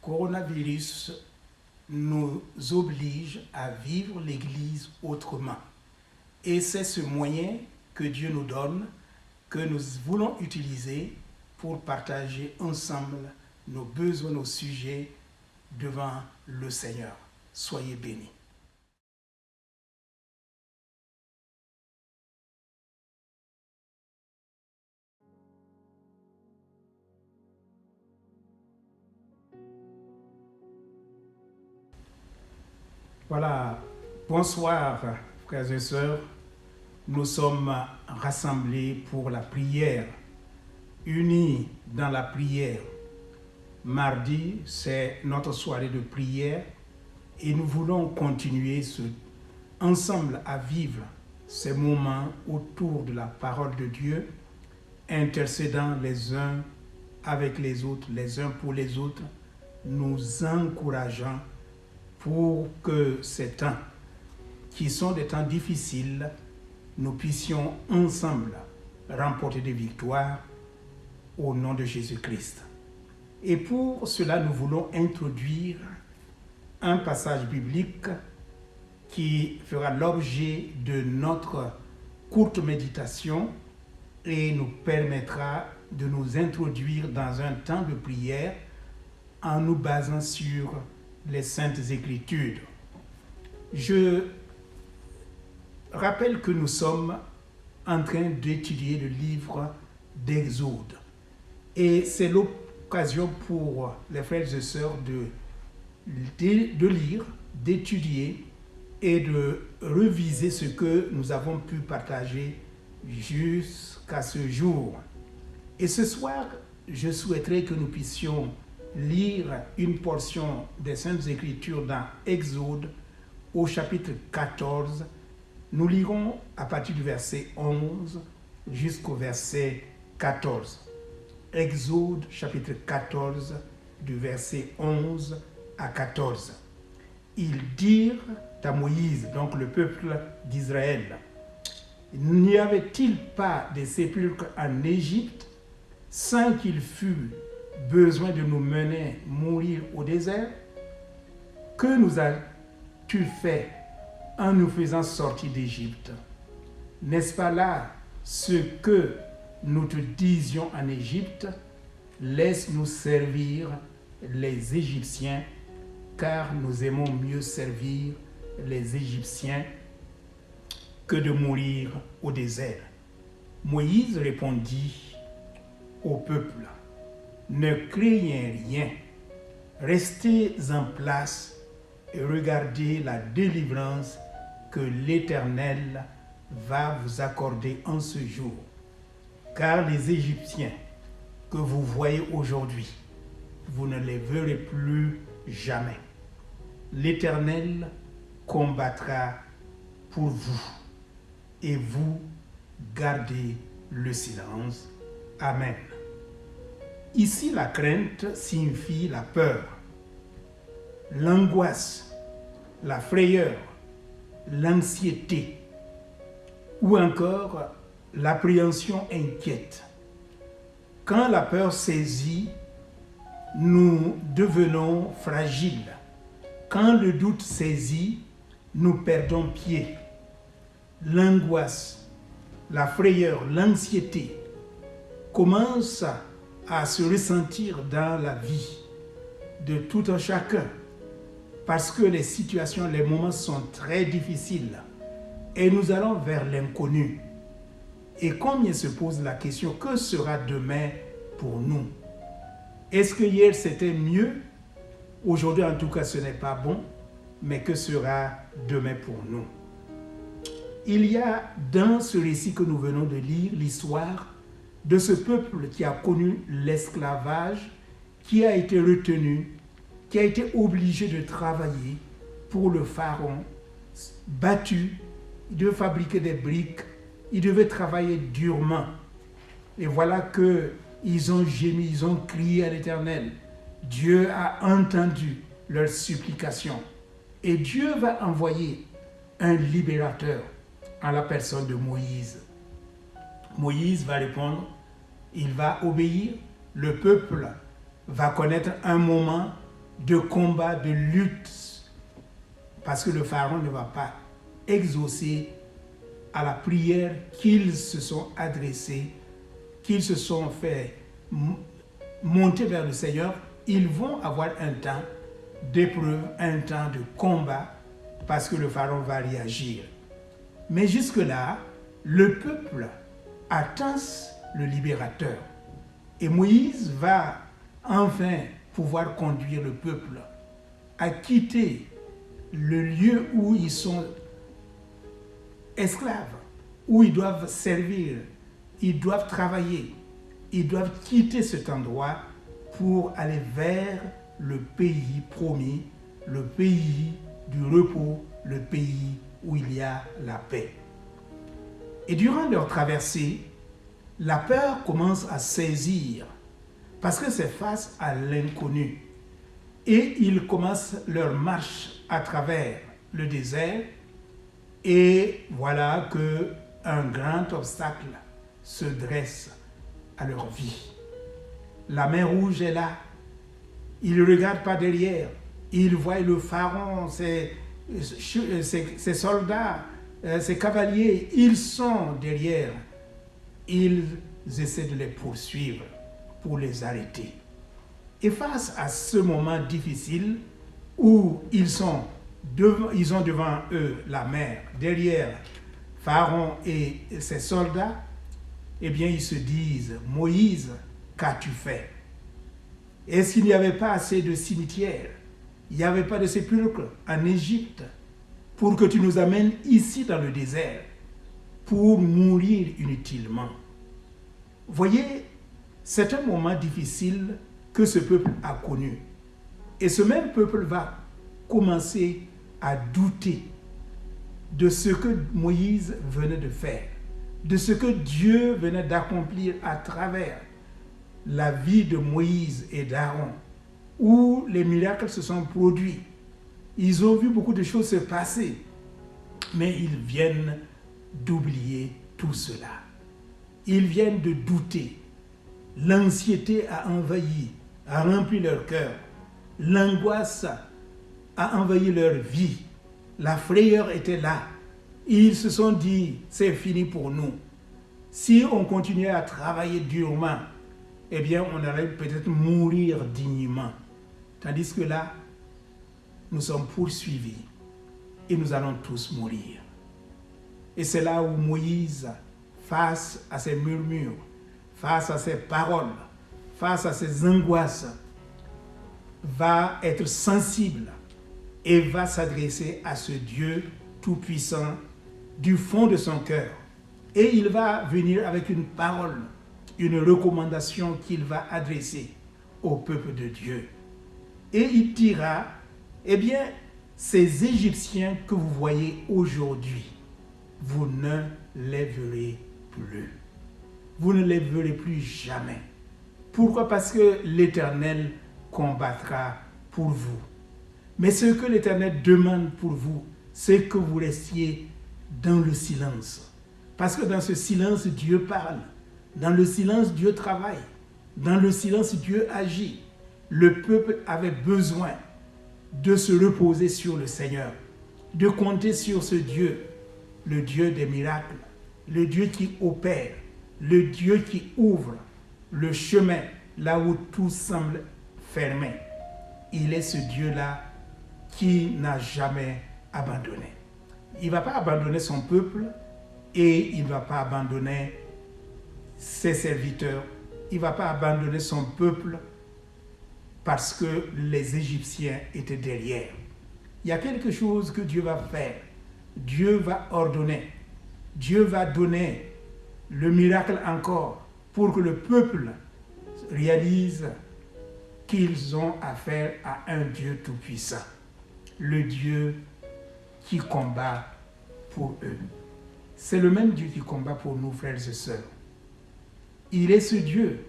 coronavirus nous oblige à vivre l'Église autrement. Et c'est ce moyen que Dieu nous donne, que nous voulons utiliser pour partager ensemble nos besoins, nos sujets devant le Seigneur. Soyez bénis. Voilà, bonsoir frères et sœurs. Nous sommes rassemblés pour la prière, unis dans la prière. Mardi, c'est notre soirée de prière et nous voulons continuer ensemble à vivre ces moments autour de la parole de Dieu, intercédant les uns avec les autres, les uns pour les autres, nous encourageant pour que ces temps, qui sont des temps difficiles, nous puissions ensemble remporter des victoires au nom de Jésus-Christ. Et pour cela, nous voulons introduire un passage biblique qui fera l'objet de notre courte méditation et nous permettra de nous introduire dans un temps de prière en nous basant sur les Saintes Écritures. Je rappelle que nous sommes en train d'étudier le livre d'Exode. Et c'est l'occasion pour les frères et sœurs de lire, d'étudier et de reviser ce que nous avons pu partager jusqu'à ce jour. Et ce soir, je souhaiterais que nous puissions lire une portion des Saintes Écritures dans Exode au chapitre 14. Nous lirons à partir du verset 11 jusqu'au verset 14. Exode chapitre 14 du verset 11 à 14. Ils dirent à Moïse, donc le peuple d'Israël, n'y avait-il pas de sépulcres en Égypte sans qu'il fût besoin de nous mener mourir au désert? Que nous as-tu fait en nous faisant sortir d'Égypte? N'est-ce pas là ce que nous te disions en Égypte? Laisse-nous servir les Égyptiens, car nous aimons mieux servir les Égyptiens que de mourir au désert. Moïse répondit au peuple, ne craignez rien, restez en place et regardez la délivrance que l'Éternel va vous accorder en ce jour. Car les Égyptiens que vous voyez aujourd'hui, vous ne les verrez plus jamais. L'Éternel combattra pour vous et vous gardez le silence. Amen. Ici, la crainte signifie la peur, l'angoisse, la frayeur, l'anxiété ou encore l'appréhension inquiète. Quand la peur saisit, nous devenons fragiles. Quand le doute saisit, nous perdons pied. L'angoisse, la frayeur, l'anxiété commencent à se ressentir dans la vie de tout un chacun parce que les situations, les moments sont très difficiles et nous allons vers l'inconnu. Et combien se pose la question, que sera demain pour nous? Est-ce que hier c'était mieux? Aujourd'hui en tout cas ce n'est pas bon, mais que sera demain pour nous? Il y a dans ce récit que nous venons de lire l'histoire de ce peuple qui a connu l'esclavage, qui a été retenu, qui a été obligé de travailler pour le pharaon, battu, il devait fabriquer des briques, il devait travailler durement. Et voilà qu'ils ont gémi, ils ont crié à l'Éternel. Dieu a entendu leurs supplications. Et Dieu va envoyer un libérateur en la personne de Moïse. Moïse va répondre, il va obéir, le peuple va connaître un moment de combat, de lutte, parce que le Pharaon ne va pas exaucer à la prière qu'ils se sont adressés, qu'ils se sont fait monter vers le Seigneur. Ils vont avoir un temps d'épreuve, un temps de combat, parce que le Pharaon va réagir. Mais jusque-là, le peuple attend le libérateur. Et Moïse va enfin pouvoir conduire le peuple à quitter le lieu où ils sont esclaves, où ils doivent servir, ils doivent travailler, ils doivent quitter cet endroit pour aller vers le pays promis, le pays du repos, le pays où il y a la paix. Et durant leur traversée, la peur commence à saisir parce que c'est face à l'inconnu. Et ils commencent leur marche à travers le désert et voilà qu'un grand obstacle se dresse à leur vie. La mer Rouge est là. Ils ne regardent pas derrière. Ils voient le Pharaon, ses soldats, ses cavaliers. Ils sont derrière. Ils essaient de les poursuivre pour les arrêter. Et face à ce moment difficile où ils ont devant eux la mer, derrière Pharaon et ses soldats, eh bien ils se disent, Moïse, qu'as-tu fait? Est-ce qu'il n'y avait pas assez de cimetières? Il n'y avait pas de sépulcres en Égypte pour que tu nous amènes ici dans le désert pour mourir inutilement? Voyez, c'est un moment difficile que ce peuple a connu. Et ce même peuple va commencer à douter de ce que Moïse venait de faire, de ce que Dieu venait d'accomplir à travers la vie de Moïse et d'Aaron, où les miracles se sont produits. Ils ont vu beaucoup de choses se passer, mais ils viennent d'oublier tout cela. Ils viennent de douter. L'anxiété a envahi, a rempli leur cœur. L'angoisse a envahi leur vie. La frayeur était là. Ils se sont dit, c'est fini pour nous. Si on continuait à travailler durement, eh bien, on allait peut-être mourir dignement. Tandis que là, nous sommes poursuivis et nous allons tous mourir. Et c'est là où Moïse, face à ces murmures, face à ces paroles, face à ces angoisses, va être sensible et va s'adresser à ce Dieu tout-puissant du fond de son cœur. Et il va venir avec une parole, une recommandation qu'il va adresser au peuple de Dieu. Et il dira, eh bien, ces Égyptiens que vous voyez aujourd'hui, vous ne les verrez plus. Vous ne les verrez plus jamais. Pourquoi? Parce que l'Éternel combattra pour vous. Mais ce que l'Éternel demande pour vous, c'est que vous restiez dans le silence. Parce que dans ce silence, Dieu parle. Dans le silence, Dieu travaille. Dans le silence, Dieu agit. Le peuple avait besoin de se reposer sur le Seigneur, de compter sur ce Dieu, le Dieu des miracles, le Dieu qui opère, le Dieu qui ouvre le chemin là où tout semble fermé. Il est ce Dieu-là qui n'a jamais abandonné. Il ne va pas abandonner son peuple et il ne va pas abandonner ses serviteurs. Il ne va pas abandonner son peuple parce que les Égyptiens étaient derrière. Il y a quelque chose que Dieu va faire. Dieu va ordonner. Dieu va donner le miracle encore pour que le peuple réalise qu'ils ont affaire à un Dieu tout-puissant. Le Dieu qui combat pour eux. C'est le même Dieu qui combat pour nous, frères et sœurs. Il est ce Dieu,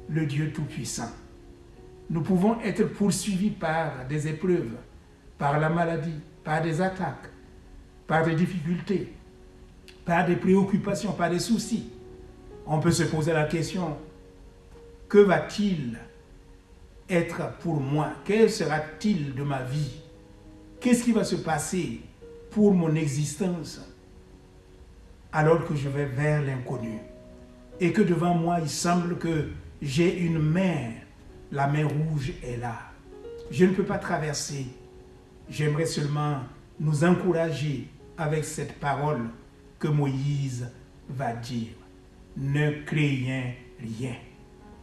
le Dieu tout-puissant. Nous pouvons être poursuivis par des épreuves, par la maladie, par des attaques, par des difficultés, par des préoccupations, par des soucis. On peut se poser la question, que va-t-il être pour moi? Quel sera-t-il de ma vie? Qu'est-ce qui va se passer pour mon existence alors que je vais vers l'inconnu? Et que devant moi, il semble que j'ai une mer, la mer rouge est là. Je ne peux pas traverser. J'aimerais seulement nous encourager avec cette parole que Moïse va dire. Ne craignez rien.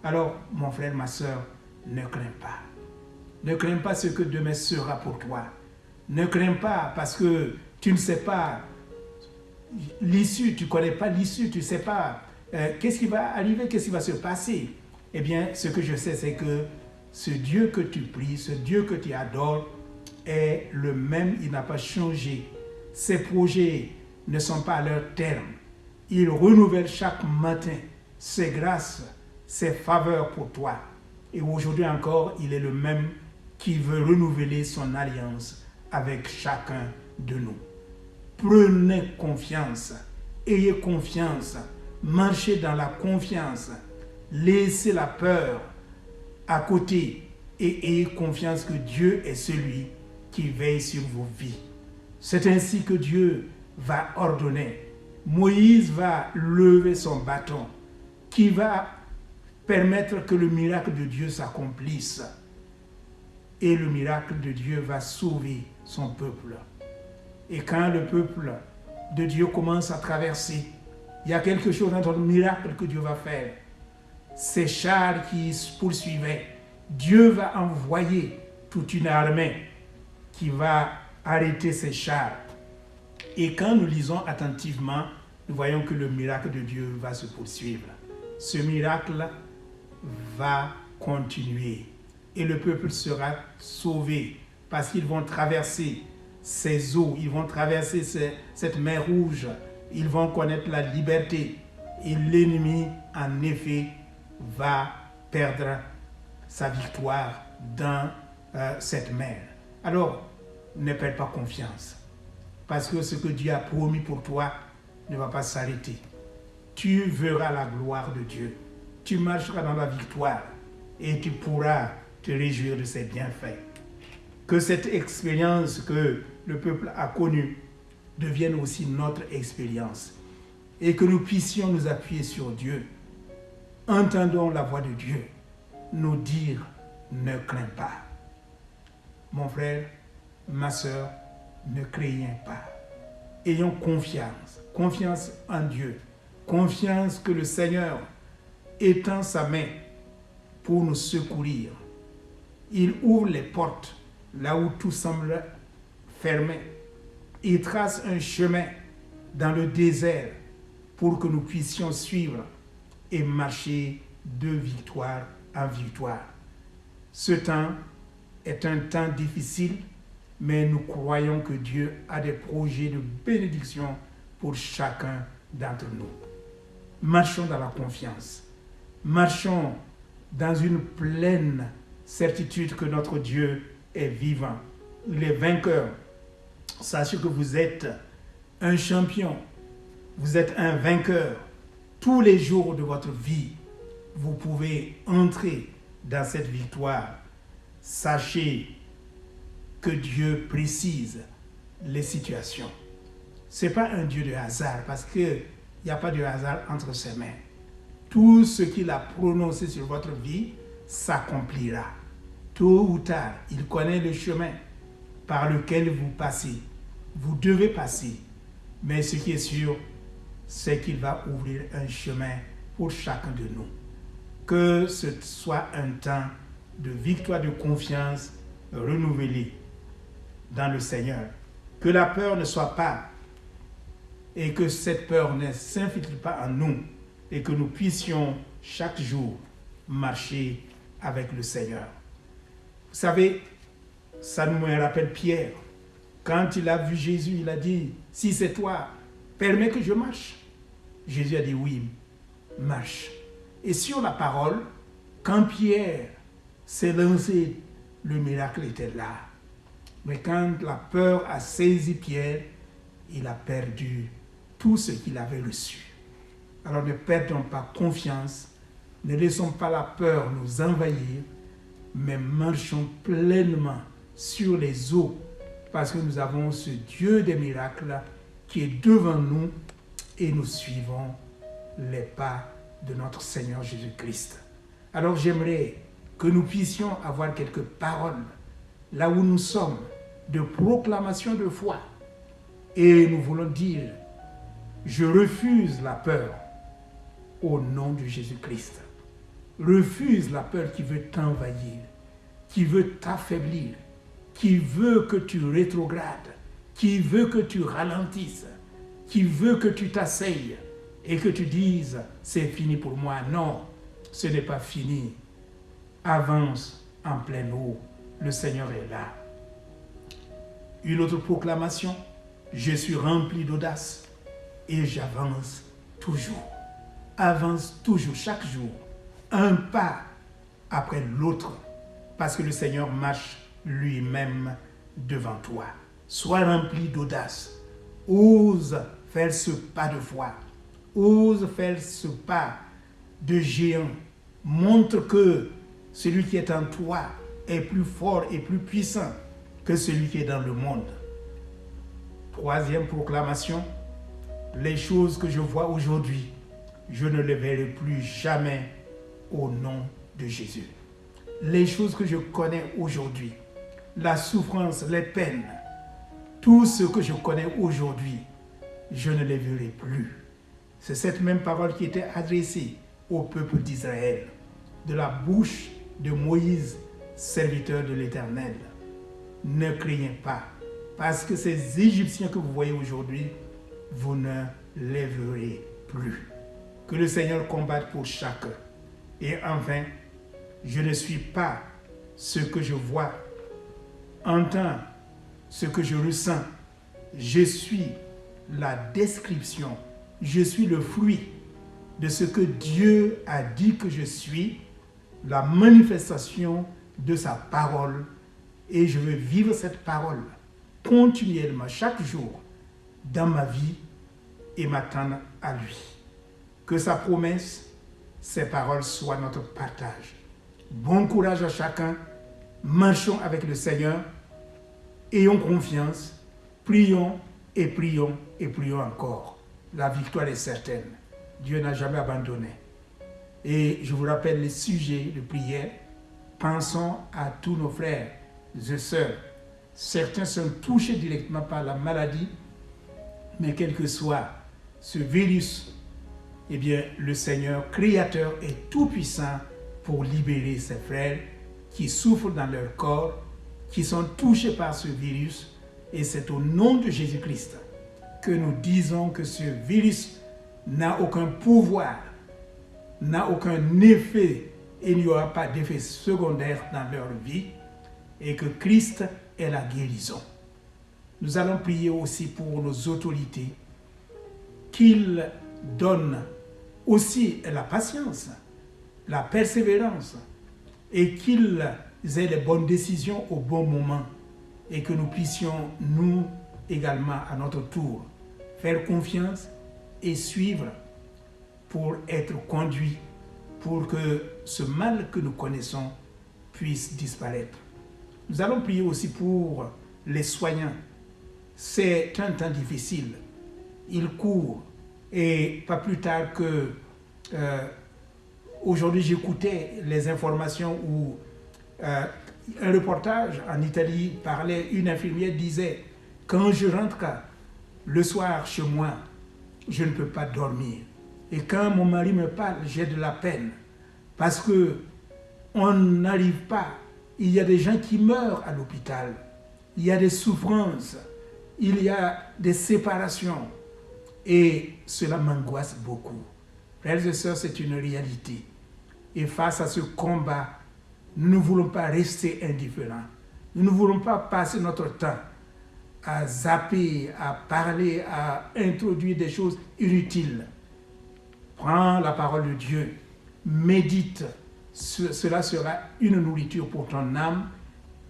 Alors, mon frère, ma soeur, ne crains pas. Ne crains pas ce que demain sera pour toi. Ne crains pas parce que tu ne sais pas l'issue, tu ne connais pas l'issue, tu ne sais pas qu'est-ce qui va arriver, qu'est-ce qui va se passer. Eh bien, ce que je sais, c'est que ce Dieu que tu pries, ce Dieu que tu adores est le même, il n'a pas changé. Ses projets ne sont pas à leur terme. Il renouvelle chaque matin ses grâces, ses faveurs pour toi. Et aujourd'hui encore, il est le même qui veut renouveler son alliance avec chacun de nous. Prenez confiance, ayez confiance, marchez dans la confiance, laissez la peur à côté et ayez confiance que Dieu est celui qui veille sur vos vies. C'est ainsi que Dieu va ordonner. Moïse va lever son bâton qui va permettre que le miracle de Dieu s'accomplisse. Et le miracle de Dieu va sauver son peuple. Et quand le peuple de Dieu commence à traverser, il y a quelque chose dans le miracle que Dieu va faire. Ces chars qui poursuivaient, Dieu va envoyer toute une armée qui va arrêter ces chars. Et quand nous lisons attentivement, nous voyons que le miracle de Dieu va se poursuivre. Ce miracle va continuer. Et le peuple sera sauvé parce qu'ils vont traverser ces eaux, ils vont traverser cette mer rouge, ils vont connaître la liberté. Et l'ennemi, en effet, va perdre sa victoire dans cette mer. Alors, ne perds pas confiance. Parce que ce que Dieu a promis pour toi ne va pas s'arrêter. Tu verras la gloire de Dieu. Tu marcheras dans la victoire et tu pourras te réjouir de ses bienfaits. Que cette expérience que le peuple a connue devienne aussi notre expérience et que nous puissions nous appuyer sur Dieu. Entendons la voix de Dieu nous dire « Ne crains pas ». Mon frère, ma soeur, ne craignez pas. Ayons confiance en Dieu, confiance que le Seigneur étend sa main pour nous secourir. Il ouvre les portes là où tout semble fermé. Il trace un chemin dans le désert pour que nous puissions suivre et marcher de victoire en victoire. Ce temps est un temps difficile, mais nous croyons que Dieu a des projets de bénédiction pour chacun d'entre nous. Marchons dans la confiance. Marchons dans une pleine certitude que notre Dieu est vivant. Il est vainqueur. Sachez que vous êtes un champion. Vous êtes un vainqueur. Tous les jours de votre vie, vous pouvez entrer dans cette victoire. Sachez que Dieu précise les situations. Ce n'est pas un Dieu de hasard parce qu'il n'y a pas de hasard entre ses mains. Tout ce qu'il a prononcé sur votre vie s'accomplira. Tôt ou tard, il connaît le chemin par lequel vous passez. Vous devez passer. Mais ce qui est sûr, c'est qu'il va ouvrir un chemin pour chacun de nous. Que ce soit un temps de victoire, de confiance renouvelée dans le Seigneur. Que la peur ne soit pas et que cette peur ne s'infiltre pas en nous et que nous puissions chaque jour marcher avec le Seigneur. Vous savez, ça nous rappelle Pierre. Quand il a vu Jésus, il a dit, si c'est toi, permets que je marche. Jésus a dit, oui, marche. Et sur la parole, quand Pierre s'est lancé, le miracle était là. Mais quand la peur a saisi Pierre, il a perdu tout ce qu'il avait reçu. Alors ne perdons pas confiance, ne laissons pas la peur nous envahir, mais marchons pleinement sur les eaux, parce que nous avons ce Dieu des miracles qui est devant nous et nous suivons les pas de notre Seigneur Jésus-Christ. Alors j'aimerais que nous puissions avoir quelques paroles là où nous sommes de proclamation de foi. Et nous voulons dire, je refuse la peur au nom de Jésus-Christ. Refuse la peur qui veut t'envahir, qui veut t'affaiblir, qui veut que tu rétrogrades, qui veut que tu ralentisses, qui veut que tu t'asseyes et que tu dises, c'est fini pour moi. Non, ce n'est pas fini. Avance en pleine eau, le Seigneur est là. Une autre proclamation, je suis rempli d'audace et j'avance toujours. Avance toujours, chaque jour, un pas après l'autre, parce que le Seigneur marche lui-même devant toi. Sois rempli d'audace. Ose faire ce pas de foi. Ose faire ce pas de géant. Montre que celui qui est en toi est plus fort et plus puissant que celui qui est dans le monde. Troisième proclamation, les choses que je vois aujourd'hui, je ne les verrai plus jamais au nom de Jésus. Les choses que je connais aujourd'hui, la souffrance, les peines, tout ce que je connais aujourd'hui, je ne les verrai plus. C'est cette même parole qui était adressée au peuple d'Israël, de la bouche de Moïse, serviteur de l'Éternel. Ne craignez pas, parce que ces Égyptiens que vous voyez aujourd'hui, vous ne les verrez plus. Que le Seigneur combatte pour chacun. Et enfin, je ne suis pas ce que je vois, entends ce que je ressens. Je suis la description, je suis le fruit de ce que Dieu a dit que je suis, la manifestation de sa parole. Et je veux vivre cette parole continuellement, chaque jour, dans ma vie et m'attendre à lui. Que sa promesse, ses paroles soient notre partage. Bon courage à chacun. Marchons avec le Seigneur. Ayons confiance. Prions et prions et prions encore. La victoire est certaine. Dieu n'a jamais abandonné. Et je vous rappelle les sujets de prière. Pensons à tous nos frères et sœurs. Certains sont touchés directement par la maladie, mais quel que soit ce virus, eh bien, le Seigneur créateur est tout puissant pour libérer ses frères qui souffrent dans leur corps, qui sont touchés par ce virus. Et c'est au nom de Jésus-Christ que nous disons que ce virus n'a aucun pouvoir, n'a aucun effet et il n'y aura pas d'effet secondaire dans leur vie et que Christ est la guérison. Nous allons prier aussi pour nos autorités, qu'ils donnent aussi la patience, la persévérance et qu'ils aient les bonnes décisions au bon moment et que nous puissions, nous également, à notre tour, faire confiance et suivre pour être conduits, pour que ce mal que nous connaissons puisse disparaître. Nous allons prier aussi pour les soignants. C'est un temps difficile. Ils courent. Et pas plus tard que aujourd'hui, j'écoutais les informations où un reportage en Italie parlait, une infirmière disait, quand je rentre le soir chez moi, je ne peux pas dormir. Et quand mon mari me parle, j'ai de la peine. Parce que on n'arrive pas. Il y a des gens qui meurent à l'hôpital. Il y a des souffrances. Il y a des séparations. Et cela m'angoisse beaucoup. Frères et sœurs, c'est une réalité. Et face à ce combat, nous ne voulons pas rester indifférents. Nous ne voulons pas passer notre temps à zapper, à parler, à introduire des choses inutiles. Prends la parole de Dieu, médite. Cela sera une nourriture pour ton âme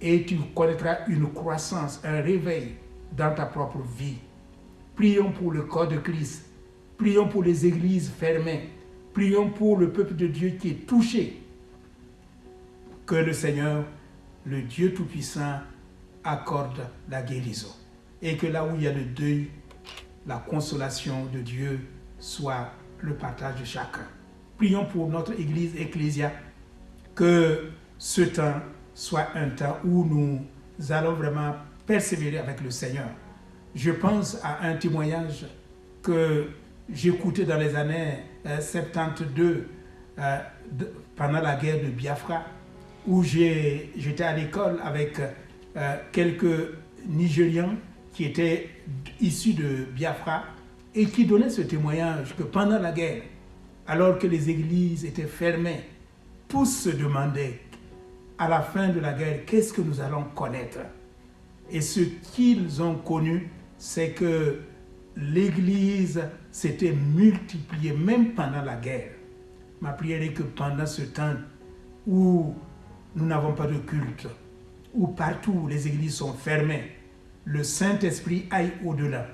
et tu connaîtras une croissance, un réveil dans ta propre vie. Prions pour le corps de Christ. Prions pour les églises fermées. Prions pour le peuple de Dieu qui est touché. Que le Seigneur, le Dieu Tout-Puissant, accorde la guérison. Et que là où il y a le deuil, la consolation de Dieu soit le partage de chacun. Prions pour notre Église Ecclésia, que ce temps soit un temps où nous allons vraiment persévérer avec le Seigneur. Je pense à un témoignage que j'écoutais dans les années 72, pendant la guerre de Biafra, où j'étais à l'école avec quelques Nigérians qui étaient issus de Biafra et qui donnaient ce témoignage que pendant la guerre, alors que les églises étaient fermées, tous se demandaient à la fin de la guerre, qu'est-ce que nous allons connaître? Et ce qu'ils ont connu, c'est que l'église s'était multipliée même pendant la guerre. Ma prière est que pendant ce temps où nous n'avons pas de culte, où partout les églises sont fermées, le Saint-Esprit aille au-delà,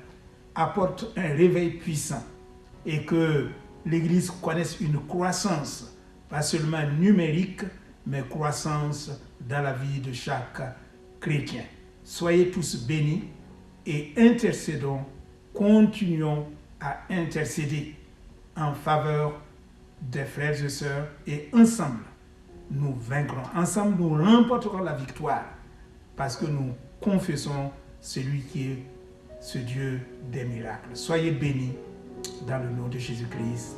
apporte un réveil puissant et que l'Église connaisse une croissance, pas seulement numérique, mais croissance dans la vie de chaque chrétien. Soyez tous bénis et intercédons, continuons à intercéder en faveur des frères et sœurs et ensemble, nous vaincrons. Ensemble, nous remporterons la victoire parce que nous confessons celui qui est ce Dieu des miracles. Soyez bénis dans le nom de Jésus-Christ.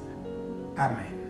Amen.